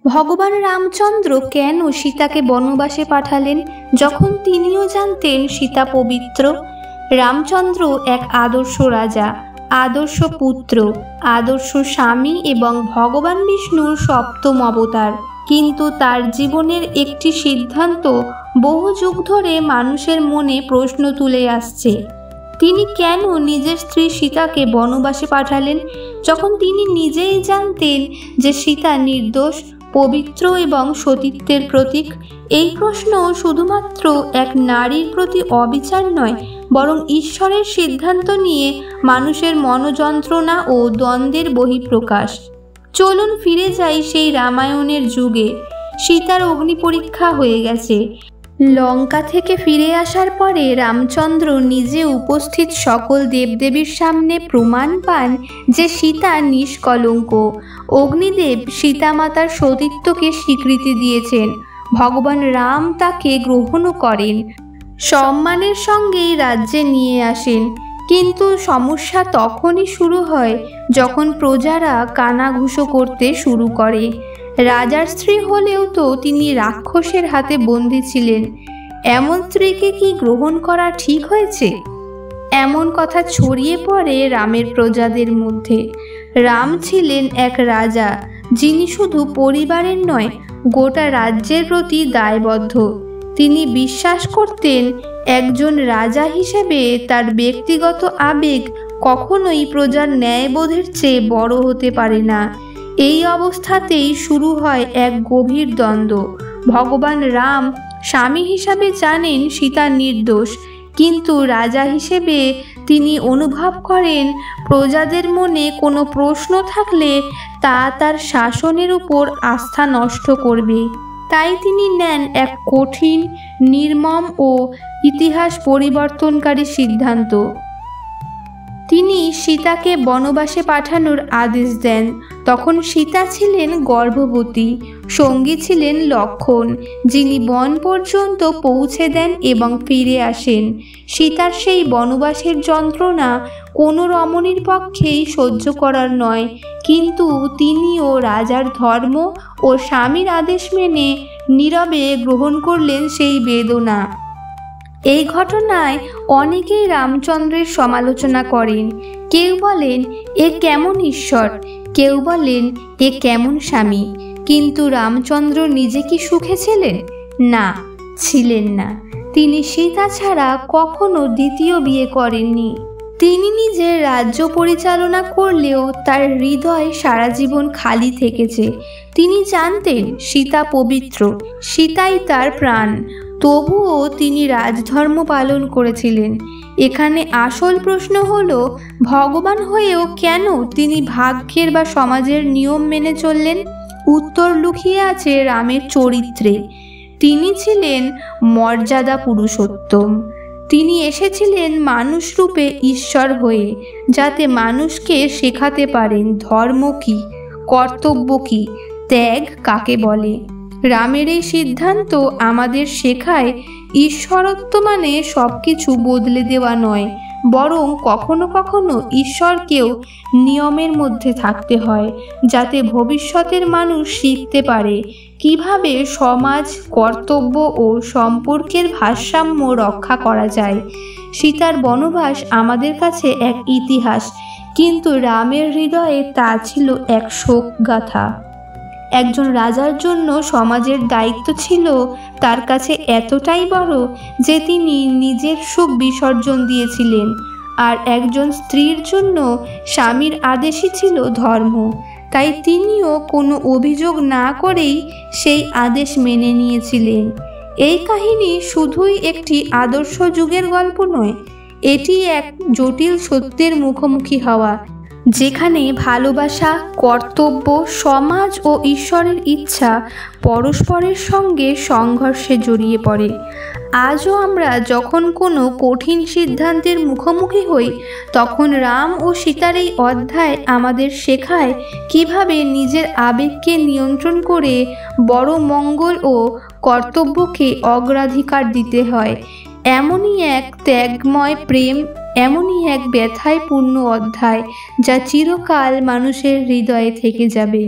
ভগবান রামচন্দ্র কেন সীতাকে বনবাসে পাঠালেন যখন তিনিও জানতেন সীতা পবিত্র? রামচন্দ্র এক আদর্শ রাজা, আদর্শ পুত্র, আদর্শ স্বামী এবং ভগবান বিষ্ণুর সপ্তম অবতার। কিন্তু তার জীবনের একটি সিদ্ধান্ত বহু যুগ ধরে মানুষের মনে প্রশ্ন তুলে আসছে। তিনি কেন নিজের স্ত্রী সীতাকে বনবাসে পাঠালেন যখন তিনি নিজেই জানতেন যে সীতা নির্দোষ, পবিত্র এবং সতীত্বের প্রতীক? এই প্রশ্ন শুধুমাত্র এক নারীর প্রতি অবিচার নয়, বরং ঈশ্বরের সিদ্ধান্ত নিয়ে মানুষের মনোযন্ত্রণা ও দ্বন্দ্বের বহিঃপ্রকাশ। চলুন ফিরে যাই সেই রামায়ণের যুগে। সীতার অগ্নি পরীক্ষা হয়ে গেছে। লঙ্কা থেকে ফিরে আসার পরে রামচন্দ্র নিজে উপস্থিত সকল দেবদেবীর সামনে প্রমাণ পান যে সীতা নিষ্কলঙ্ক। অগ্নিদেব সীতামাতার সতীত্বকে স্বীকৃতি দিয়েছেন। ভগবান রাম তাকে গ্রহণও করেন, সম্মানের সঙ্গেই রাজ্যে নিয়ে আসেন। কিন্তু সমস্যা তখনই শুরু হয় যখন প্রজারা কানাঘুষো করতে শুরু করে। রাজার স্ত্রী হলেও তো তিনি রাক্ষসের হাতে বন্দী ছিলেন। এমন স্ত্রীকে কি গ্রহণ করা ঠিক হয়েছে? এমন কথা ছড়িয়ে পড়ে রামের প্রজাদের মধ্যে। রাম ছিলেন এক রাজা, যিনি শুধু পরিবারের নয়, গোটা রাজ্যের প্রতি দায়বদ্ধ। তিনি বিশ্বাস করতেন একজন রাজা হিসেবে তার ব্যক্তিগত আবেগ কখনোই প্রজার ন্যায়বোধের চেয়ে বড় হতে পারে না। এই অবস্থাতেই শুরু হয় এক গভীর দ্বন্দ্ব। ভগবান রাম স্বামী হিসাবে জানেন সীতা নির্দোষ, কিন্তু রাজা হিসেবে তিনি অনুভব করেন প্রজাদের মনে কোনো প্রশ্ন থাকলে তা তার শাসনের উপর আস্থা নষ্ট করবে। তাই তিনি নেন এক কঠিন, নির্মম ও ইতিহাস পরিবর্তনকারী সিদ্ধান্ত। তিনি সীতাকে বনবাসে পাঠানোর আদেশ দেন। তখন সীতা ছিলেন গর্ভবতী, সঙ্গী ছিলেন লক্ষ্মণ, যিনি বন পর্যন্ত পৌঁছে দেন এবং ফিরে আসেন। সীতার সেই বনবাসের যন্ত্রণা কোনো রমণীর পক্ষেই সহ্য করার নয়, কিন্তু তিনিও রাজার ধর্ম ও স্বামীর আদেশ মেনে নীরবে গ্রহণ করলেন সেই বেদনা। এই ঘটনায় অনেকেই রামচন্দ্রের সমালোচনা করেন। কেউ বলেন এ কেমন ঈশ্বর, কেউ বলেন এ কেমন স্বামী। কিন্তু রামচন্দ্র নিজে কি সুখে ছিলেন? না, ছিলেন না। তিনি সীতা ছাড়া কখনো দ্বিতীয় বিয়ে করেননি। তিনি নিজের রাজ্য পরিচালনা করলেও তার হৃদয় সারা জীবন খালি থেকেছে। তিনি জানতেন সীতা পবিত্র, সীতাই তার প্রাণ। তবুও তিনি রাজধর্ম পালন করেছিলেন। এখানে আসল প্রশ্ন হলো, ভগবান হয়েও কেন তিনি ভাগ্যের বা সমাজের নিয়ম মেনে চললেন? উত্তর লুকিয়ে আছে রামের চরিত্রে। তিনি ছিলেন মর্যাদা পুরুষোত্তম। তিনি এসেছিলেন মানুষ রূপে ঈশ্বর হয়ে, যাতে মানুষকে শেখাতে পারেন ধর্ম কি, কর্তব্য কি, ত্যাগ কাকে বলে। রামের এই সিদ্ধান্ত আমাদের শেখায় ঈশ্বরত্ব মানে সব কিছু বদলে দেওয়া নয়, বরং কখনো কখনো ঈশ্বরকেও নিয়মের মধ্যে থাকতে হয়, যাতে ভবিষ্যতের মানুষ শিখতে পারে কিভাবে সমাজ, কর্তব্য ও সম্পর্কের ভারসাম্য রক্ষা করা যায়। সীতার বনবাস আমাদের কাছে এক ইতিহাস, কিন্তু রামের হৃদয়ে তা ছিল এক শোকগাথা। একজন রাজার জন্য সমাজের দায়িত্ব ছিল তার কাছে এতটাই বড় যে তিনি নিজের সুখ বিসর্জন দিয়েছিলেন, আর একজন স্ত্রীর জন্য স্বামীর আদেশই ছিল ধর্ম। তাই তিনিও কোনো অভিযোগ না করেই সেই আদেশ মেনে নিয়েছিলেন। এই কাহিনী শুধুই একটি আদর্শ যুগের গল্প নয়, এটি এক জটিল সত্যের মুখোমুখি হওয়া, যেখানে ভালোবাসা, কর্তব্য, সমাজ ও ঈশ্বরের ইচ্ছা পরস্পরের সঙ্গে সংঘর্ষে জড়িয়ে পড়ে। আজও আমরা যখন কোনো কঠিন সিদ্ধান্তের মুখোমুখি হই, তখন রাম ও সীতার এই অধ্যায় আমাদের শেখায় কিভাবে নিজের আবেগকে নিয়ন্ত্রণ করে বড় মঙ্গল ও কর্তব্যকে অগ্রাধিকার দিতে হয়। এমনই এক ত্যাগময় প্রেম, এমনই এক ব্যথায় পূর্ণ অধ্যায়, যা চিরকাল মানুষের হৃদয়ে থেকে যাবে।